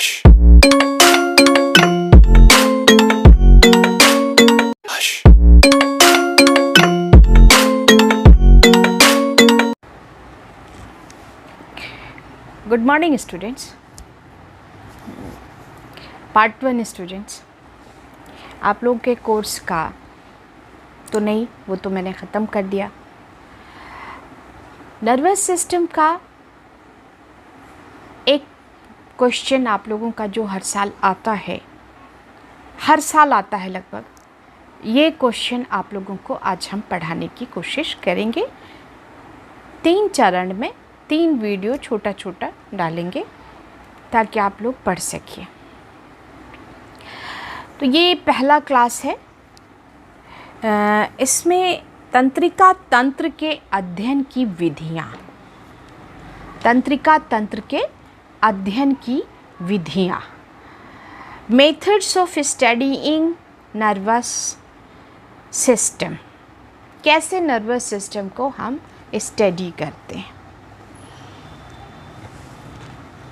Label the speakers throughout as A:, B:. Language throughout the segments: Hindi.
A: Hush. Hush.
B: Good morning students. Part 1 students, आप लोग के कोर्स का तो नहीं, वो तो मैंने ख़त्म कर दिया। नर्वस सिस्टम का एक क्वेश्चन आप लोगों का जो हर साल आता है लगभग, ये क्वेश्चन आप लोगों को आज हम पढ़ाने की कोशिश करेंगे। 3 चरण में 3 वीडियो छोटा छोटा डालेंगे ताकि आप लोग पढ़ सकिए। तो ये पहला क्लास है। इसमें तंत्रिका तंत्र के अध्ययन की विधियाँ, तंत्रिका तंत्र के अध्ययन की विधियाँ, methods of studying nervous system, कैसे नर्वस सिस्टम को हम स्टडी करते हैं।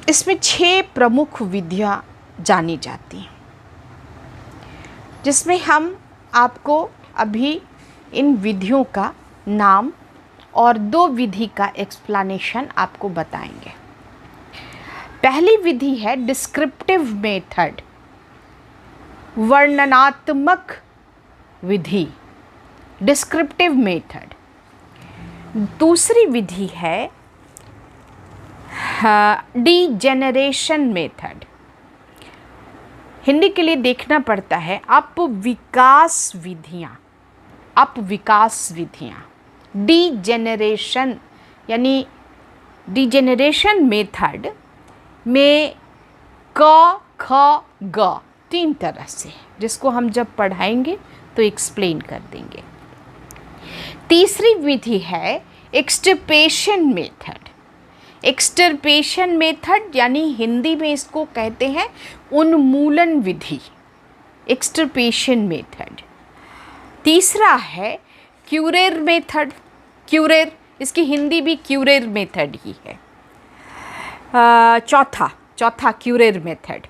B: इसमें 6 प्रमुख विधियाँ जानी जाती हैं, जिसमें हम आपको अभी इन विधियों का नाम और 2 विधि का एक्सप्लेनेशन आपको बताएंगे। पहली विधि है डिस्क्रिप्टिव मेथड, वर्णनात्मक विधि, डिस्क्रिप्टिव मेथड। दूसरी विधि है डीजेनरेशन मेथड, हिंदी के लिए देखना पड़ता है अपविकास विधियाँ, अपविकास विधियाँ। डीजेनरेशन यानी डीजेनरेशन मेथड में क ख ग 3 तरह से, जिसको हम जब पढ़ाएंगे तो एक्सप्लेन कर देंगे। तीसरी विधि है एक्सटिर्पेशन मेथड। एक्सटिर्पेशन मेथड यानी हिंदी में इसको कहते हैं उन्मूलन विधि, एक्सटिर्पेशन मेथड। तीसरा है क्यूरेर मेथड, क्यूरेर, इसकी हिंदी भी क्यूरेर मेथड ही है। चौथा क्यूरेर मेथड।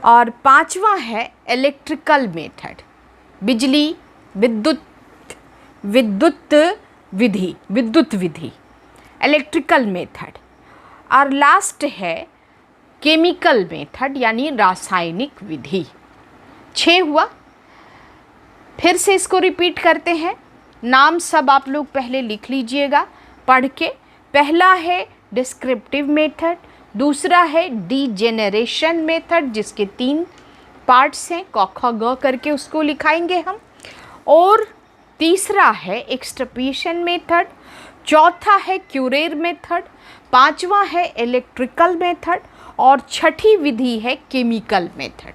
B: और 5वां है इलेक्ट्रिकल मेथड, बिजली विद्युत विधि, इलेक्ट्रिकल मेथड। और लास्ट है केमिकल मेथड यानी रासायनिक विधि। 6 हुआ। फिर से इसको रिपीट करते हैं, नाम सब आप लोग पहले लिख लीजिएगा पढ़ के। पहला है डिस्क्रिप्टिव मेथड, दूसरा है डीजेनरेशन मेथड जिसके 3 पार्ट्स हैं, क ख ग करके उसको लिखाएंगे हम। और तीसरा है एक्सटिर्पेशन मेथड, चौथा है क्यूरेर मेथड, 5वां है इलेक्ट्रिकल मेथड और 6ठी विधि है केमिकल मेथड।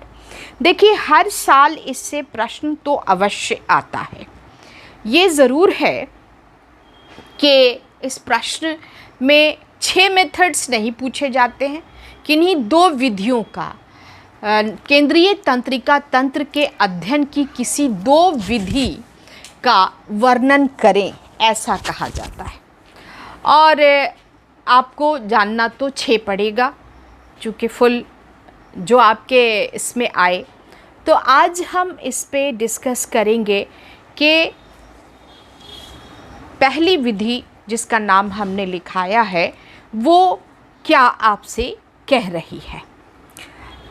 B: देखिए, हर साल इससे प्रश्न तो अवश्य आता है। ये ज़रूर है कि इस प्रश्न में 6 मेथड्स नहीं पूछे जाते हैं, किन्हीं 2 विधियों का, केंद्रीय तंत्रिका तंत्र के अध्ययन की किसी 2 विधि का वर्णन करें, ऐसा कहा जाता है। और आपको जानना तो 6 पड़ेगा, चूँकि फुल जो आपके इसमें आए। तो आज हम इस पे डिस्कस करेंगे कि पहली विधि जिसका नाम हमने लिखाया है वो क्या आपसे कह रही है।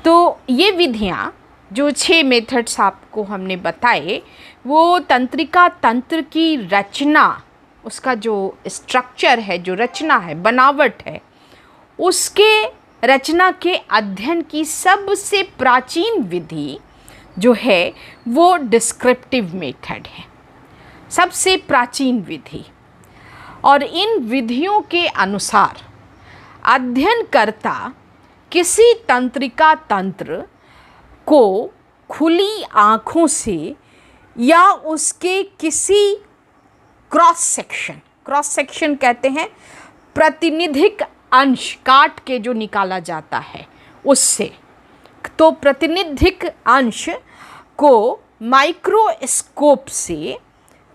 B: तो ये विधियाँ जो 6 मेथड्स आपको हमने बताए, वो तंत्रिका तंत्र की रचना, उसका जो स्ट्रक्चर है, जो रचना है, बनावट है, उसके रचना के अध्ययन की सबसे प्राचीन विधि जो है वो डिस्क्रिप्टिव मेथड है, सबसे प्राचीन विधि। और इन विधियों के अनुसार अध्ययनकर्ता किसी तंत्रिका तंत्र को खुली आँखों से या उसके किसी क्रॉस सेक्शन कहते हैं, प्रतिनिधिक अंश काट के जो निकाला जाता है उससे, तो प्रतिनिधिक अंश को माइक्रोस्कोप से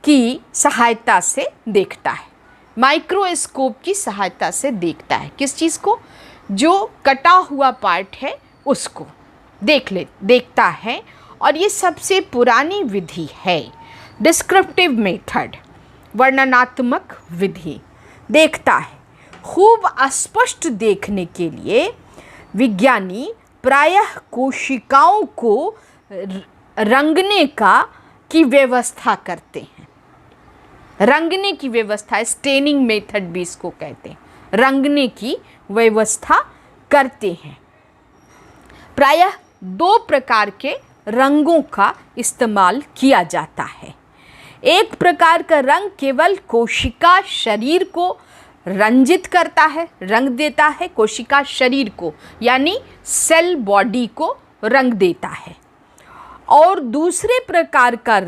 B: की सहायता से देखता है, माइक्रोस्कोप की सहायता से देखता है। किस चीज़ को? जो कटा हुआ पार्ट है उसको देखता है, और ये सबसे पुरानी विधि है। डिस्क्रिप्टिव मेथड, वर्णनात्मक विधि, देखता है। खूब अस्पष्ट देखने के लिए विज्ञानी प्रायः कोशिकाओं को रंगने की व्यवस्था करते हैं। रंगने की व्यवस्था, स्टेनिंग मेथड भी इसको कहते हैं, रंगने की व्यवस्था करते हैं। प्रायः 2 प्रकार के रंगों का इस्तेमाल किया जाता है। एक प्रकार का रंग केवल कोशिका शरीर को रंजित करता है, रंग देता है, कोशिका शरीर को यानी सेल बॉडी को रंग देता है। और दूसरे प्रकार का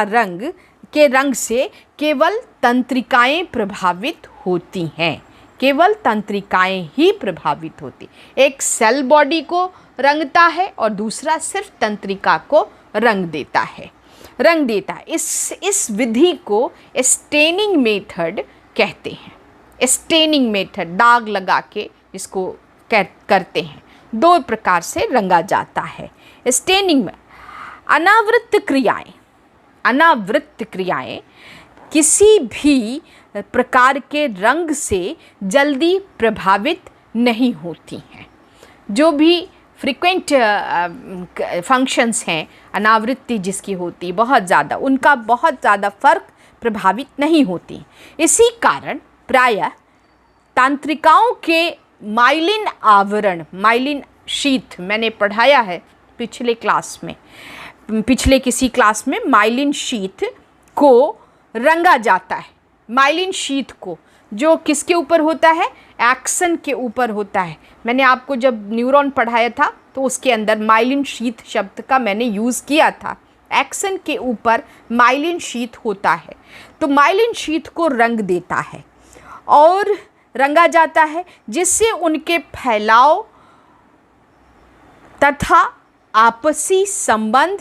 B: रंग के रंग से केवल तंत्रिकाएं प्रभावित होती हैं, केवल तंत्रिकाएं ही प्रभावित होती। एक सेल बॉडी को रंगता है और दूसरा सिर्फ तंत्रिका को रंग देता है। इस विधि को स्टेनिंग मेथड कहते हैं। स्टेनिंग मेथड, दाग लगा के इसको करते हैं। 2 प्रकार से रंगा जाता है। स्टेनिंग में अनावृत्त क्रियाएं किसी भी प्रकार के रंग से जल्दी प्रभावित नहीं होती हैं। जो भी फ्रीक्वेंट फंक्शंस हैं, अनावृत्ति जिसकी होती बहुत ज़्यादा, उनका बहुत ज़्यादा फर्क प्रभावित नहीं होती। इसी कारण प्रायः तंत्रिकाओं के माइलिन आवरण, माइलिन शीथ, मैंने पढ़ाया है पिछले किसी क्लास में माइलिन शीथ को रंगा जाता है। माइलिन शीथ को, जो किसके ऊपर होता है, एक्सन के ऊपर होता है। मैंने आपको जब न्यूरॉन पढ़ाया था तो उसके अंदर माइलिन शीथ शब्द का मैंने यूज़ किया था। एक्सन के ऊपर माइलिन शीथ होता है, तो माइलिन शीथ को रंग देता है और रंगा जाता है, जिससे उनके फैलाव तथा आपसी संबंध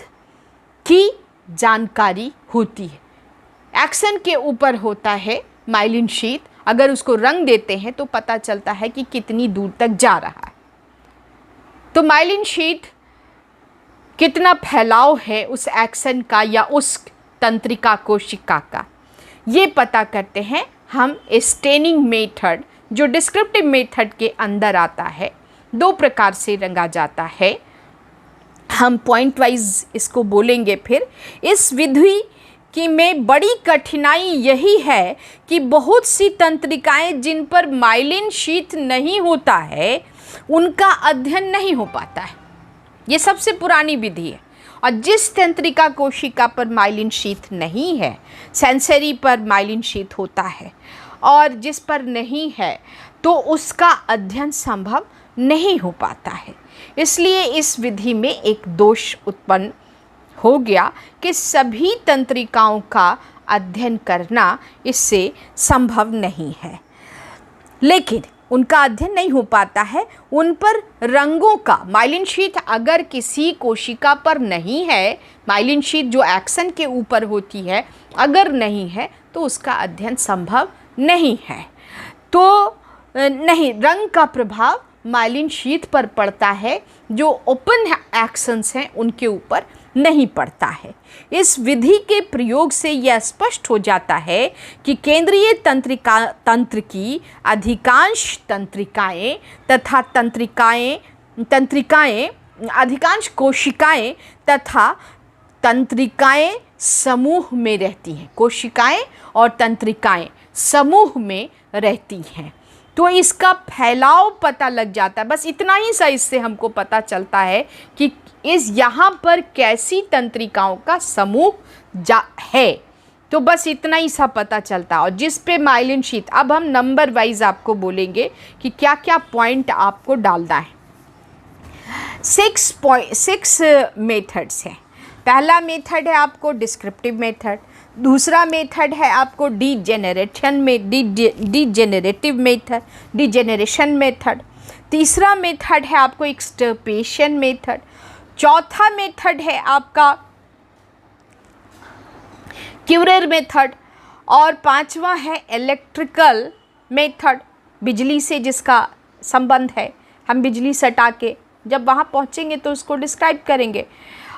B: की जानकारी होती है। एक्सन के ऊपर होता है माइलिन शीथ, अगर उसको रंग देते हैं तो पता चलता है कि कितनी दूर तक जा रहा है। तो माइलिन शीथ कितना फैलाव है उस एक्सन का या उस तंत्रिका कोशिका का, ये पता करते हैं हम स्टेनिंग मेथड, जो डिस्क्रिप्टिव मेथड के अंदर आता है। 2 प्रकार से रंगा जाता है। हम पॉइंट वाइज इसको बोलेंगे। फिर इस विधि कि में बड़ी कठिनाई यही है कि बहुत सी तंत्रिकाएं जिन पर माइलिन शीथ नहीं होता है, उनका अध्ययन नहीं हो पाता है। ये सबसे पुरानी विधि है। और जिस तंत्रिका कोशिका पर माइलिन शीथ नहीं है, सेंसरी पर माइलिन शीथ होता है, और जिस पर नहीं है तो उसका अध्ययन संभव नहीं हो पाता है। इसलिए इस विधि में एक दोष उत्पन्न हो गया कि सभी तंत्रिकाओं का अध्ययन करना इससे संभव नहीं है। लेकिन उनका अध्ययन नहीं हो पाता है, उन पर रंगों का, माइलिन शीथ अगर किसी कोशिका पर नहीं है, माइलिन शीथ जो एक्सन के ऊपर होती है अगर नहीं है, तो उसका अध्ययन संभव नहीं है। तो नहीं, रंग का प्रभाव माइलिन शीथ पर पड़ता है, जो ओपन एक्सन्स हैं उनके ऊपर नहीं पड़ता है। इस विधि के प्रयोग से यह स्पष्ट हो जाता है कि केंद्रीय तंत्र की अधिकांश तंत्रिकाएं तथा अधिकांश कोशिकाएं तथा तंत्रिकाएं समूह में रहती हैं। कोशिकाएं और तंत्रिकाएं समूह में रहती हैं। तो इसका फैलाव पता लग जाता है। बस इतना ही सा इससे हमको पता चलता है कि यहाँ पर कैसी तंत्रिकाओं का समूह है। तो बस इतना ही सा पता चलता है। और जिस पे माइलिन शीथ, अब हम नंबर वाइज आपको बोलेंगे कि क्या क्या पॉइंट आपको डालना है। 6 मेथड्स हैं। पहला मेथड है आपको डिस्क्रिप्टिव मेथड, दूसरा मेथड है आपको डिजेनरेशन मेथड, तीसरा मेथड है आपको एक्सटर्पेशन मेथड, चौथा मेथड है आपका क्यूरेर मेथड, और पांचवा है इलेक्ट्रिकल मेथड, बिजली से जिसका संबंध है, हम बिजली सटा के जब वहाँ पहुँचेंगे तो उसको डिस्क्राइब करेंगे।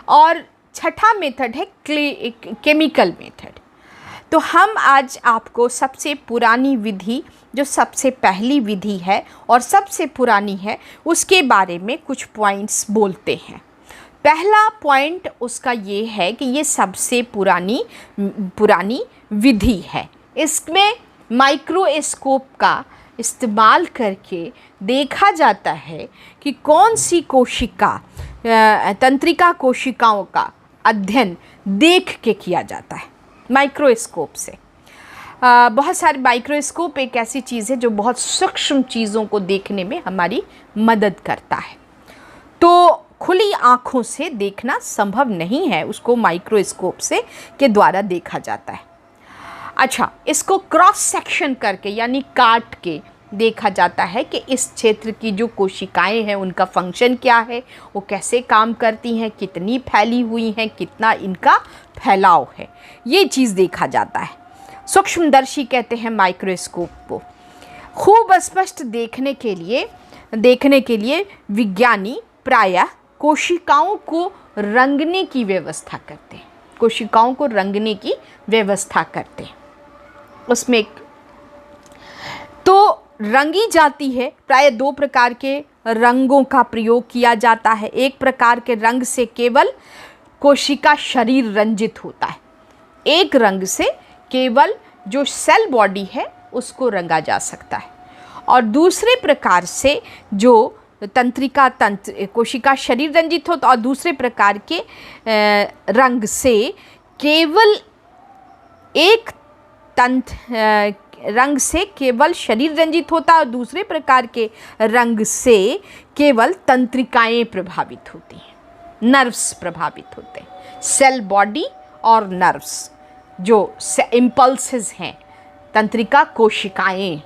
B: और छठा मेथड है केमिकल मेथड। तो हम आज आपको सबसे पुरानी विधि, जो सबसे पहली विधि है और सबसे पुरानी है, उसके बारे में कुछ पॉइंट्स बोलते हैं। पहला पॉइंट उसका ये है कि ये सबसे पुरानी विधि है। इसमें माइक्रोस्कोप का इस्तेमाल करके देखा जाता है कि कौन सी कोशिका, तंत्रिका कोशिकाओं का अध्ययन देख के किया जाता है माइक्रोस्कोप से। बहुत सारे माइक्रोस्कोप एक ऐसी चीज़ है जो बहुत सूक्ष्म चीज़ों को देखने में हमारी मदद करता है। तो खुली आँखों से देखना संभव नहीं है, उसको माइक्रोस्कोप से के द्वारा देखा जाता है। अच्छा, इसको क्रॉस सेक्शन करके यानी काट के देखा जाता है कि इस क्षेत्र की जो कोशिकाएं हैं उनका फंक्शन क्या है, वो कैसे काम करती हैं, कितनी फैली हुई हैं, कितना इनका फैलाव है, ये चीज़ देखा जाता है। सूक्ष्मदर्शी कहते हैं माइक्रोस्कोप को। खूब स्पष्ट देखने के लिए विज्ञानी प्रायः कोशिकाओं को रंगने की व्यवस्था करते हैं, कोशिकाओं को रंगने की व्यवस्था करते हैं। उसमें तो रंगी जाती है, प्राय दो प्रकार के रंगों का प्रयोग किया जाता है। एक प्रकार के रंग से केवल कोशिका शरीर रंजित होता है, एक रंग से केवल जो सेल बॉडी है उसको रंगा जा सकता है, और दूसरे प्रकार से जो कोशिका शरीर रंजित होता, और दूसरे प्रकार के रंग से केवल एक रंग से केवल शरीर रंजित होता है, और दूसरे प्रकार के रंग से केवल तंत्रिकाएं प्रभावित होती हैं, नर्व्स प्रभावित होते हैं। सेल बॉडी और नर्व्स जो इम्पल्सेस हैं, तंत्रिका कोशिकाएं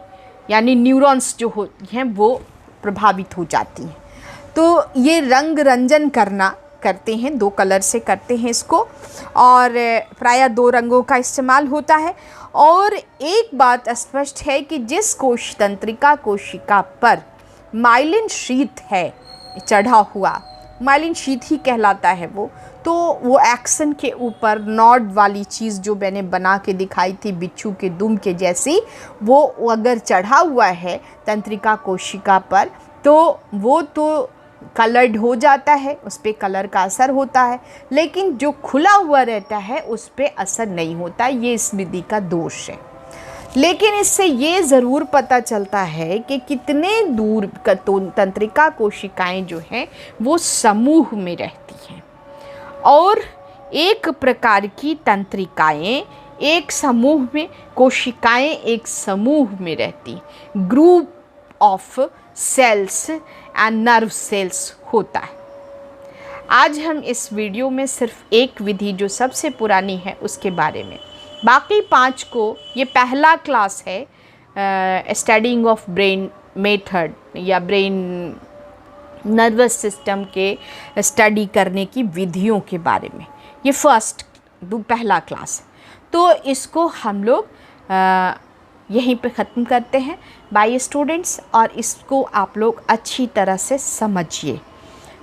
B: यानी न्यूरॉन्स जो होती हैं वो प्रभावित हो जाती हैं। तो ये रंग रंजन करते हैं, दो कलर से करते हैं इसको, और प्रायः दो रंगों का इस्तेमाल होता है। और एक बात स्पष्ट है कि जिस तंत्रिका कोशिका पर माइलिन शीथ है चढ़ा हुआ, माइलिन शीथ ही कहलाता है वो, तो वो एक्सन के ऊपर नॉड वाली चीज़ जो मैंने बना के दिखाई थी बिच्छू के दुम के जैसी, वो अगर चढ़ा हुआ है तंत्रिका कोशिका पर तो वो तो कलर्ड हो जाता है, उस पर कलर का असर होता है, लेकिन जो खुला हुआ रहता है उस पर असर नहीं होता। ये इस विधि का दोष है। लेकिन इससे ये ज़रूर पता चलता है कि कितने दूर तंत्रिका कोशिकाएं जो हैं वो समूह में रहती हैं, और एक प्रकार की तंत्रिकाएं एक समूह में, कोशिकाएं एक समूह में रहती, group of cells and nerve cells होता है। आज हम इस वीडियो में सिर्फ एक विधि जो सबसे पुरानी है उसके बारे में, बाकी 5 को, ये पहला क्लास है स्टडिंग ऑफ ब्रेन मेथड या ब्रेन नर्वस सिस्टम के स्टडी करने की विधियों के बारे में, ये पहला क्लास है। तो इसको हम लोग यहीं पे ख़त्म करते हैं। बाय स्टूडेंट्स, और इसको आप लोग अच्छी तरह से समझिए,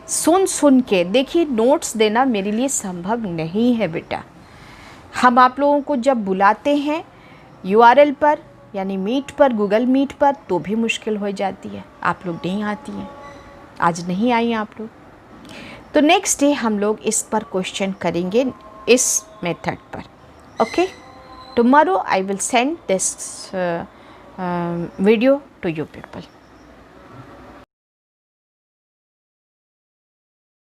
B: सुन के देखिए। नोट्स देना मेरे लिए संभव नहीं है बेटा। हम आप लोगों को जब बुलाते हैं URL पर यानी मीट पर, गूगल मीट पर, तो भी मुश्किल हो जाती है, आप लोग नहीं आती हैं। आज नहीं आई आप लोग, तो नेक्स्ट डे हम लोग इस पर क्वेश्चन करेंगे इस मेथड पर। Okay, tomorrow I will send this video to you people.